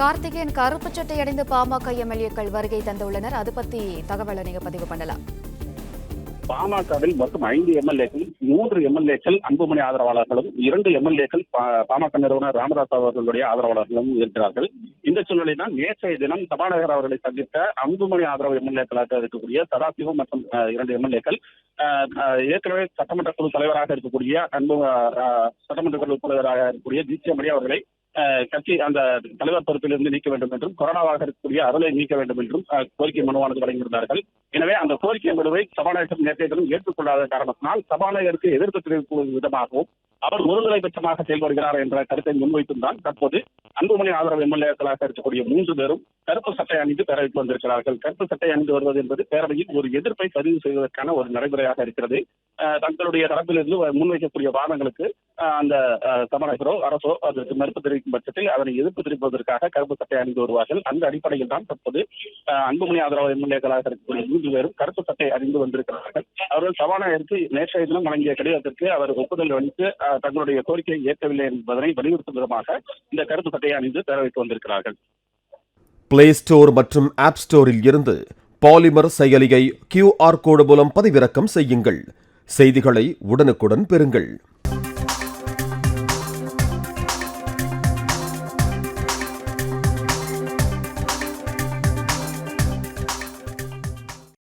கார்த்திகேயன் கருப்பு சட்டை அணிந்து பாமக எம்எல்ஏக்கள் வருகை தந்துள்ளனர். அது பத்தி தகவலை நீங்க பதிவு பண்ணலாம். பாமகவில் மொத்தம் 5 எம்எல்ஏக்கள், 3 எம்எல்ஏக்கள் அன்புமணி ஆதரவாளர்களும், 2 எம்எல்ஏக்கள் பாமக நிறுவனர் ராமதாஸ் அவர்களுடைய ஆதரவாளர்களும் இருக்கிறார்கள். இந்த சூழ்நிலை தான் நேற்றைய தினம் சபாநாயகர் அவர்களை சந்தித்த அன்புமணி ஆதரவு எம்எல்ஏக்களாக இருக்கக்கூடிய சதாசிவம் மற்றும் 2 எம்எல்ஏக்கள் ஏற்கனவே சட்டமன்ற குழு தலைவராக இருக்கக்கூடிய சட்டமன்ற குழு தலைவராக இருக்கக்கூடிய ஜிசிஎம் அவர்களை கட்சி அந்த தலைவர் பொறுப்பிலிருந்து நீக்க வேண்டும் என்றும், கொரோனாவாக இருக்கக்கூடிய அருளை நீக்க வேண்டும் என்றும் கோரிக்கை மனுவானது வழங்கியிருந்தார்கள். எனவே அந்த கோரிக்கை மனுவை சபாநாயகர் நேற்றைய தினம் ஏற்றுக்கொள்ளாத காரணத்தினால் சபாநாயகருக்கு எதிர்ப்பு தெரிவிக்கும் விதமாகவும் அவர் ஒருதலை பட்சமாக செயல்படுகிறார் என்ற கருத்தை முன்வைத்தும் தான் தற்போது அன்புமணி ஆதரவு எம்எல்ஏக்களாக இருக்கக்கூடிய 3 பேரும் கருப்பு சட்டை அணிந்து பேரவைக்கு வந்திருக்கிறார்கள். கருப்பு சட்டை அணிந்து வருவது என்பது பேரவையில் ஒரு எதிர்ப்பை பதிவு செய்வதற்கான ஒரு நடைமுறையாக இருக்கிறது. தங்களுடைய தரப்பிலிருந்து முன்வைக்கக்கூடிய வாதங்களுக்கு அந்த சபாநாயகரோ அரசோ அதற்கு மறுப்பு தெரிவிக்கும் பட்சத்தில் அதனை எதிர்ப்பு தெரிவிப்பதற்காக கருப்பு சட்டை அணிந்து வருவார்கள். அந்த அடிப்படையில் தான் தற்போது அன்புமணி ஆதரவு எம்எல்ஏக்களாக இருக்கக்கூடிய 3 பேரும் கருப்பு சட்டை அணிந்து வந்திருக்கிறார்கள். அவர்கள் சபாநாயகருக்கு நேற்றைய தினம் வழங்கிய கடிதத்திற்கு அவர் ஒப்புதல் அளித்து தங்களுடைய கோரிக்கையை ஏற்கவில்லை என்பதனை வலியுறுத்தும் விதமாக இந்த கருப்பு சட்டையை அணிந்து பேரவைக்கு வந்திருக்கிறார்கள். பிளே ஸ்டோர் மற்றும் ஆப் ஸ்டோரில் இருந்து பாலிமர் செயலியை QR கோடு மூலம் பதிவிறக்கம் செய்யுங்கள். செய்திகளை உடனுக்குடன் பெறுங்கள்.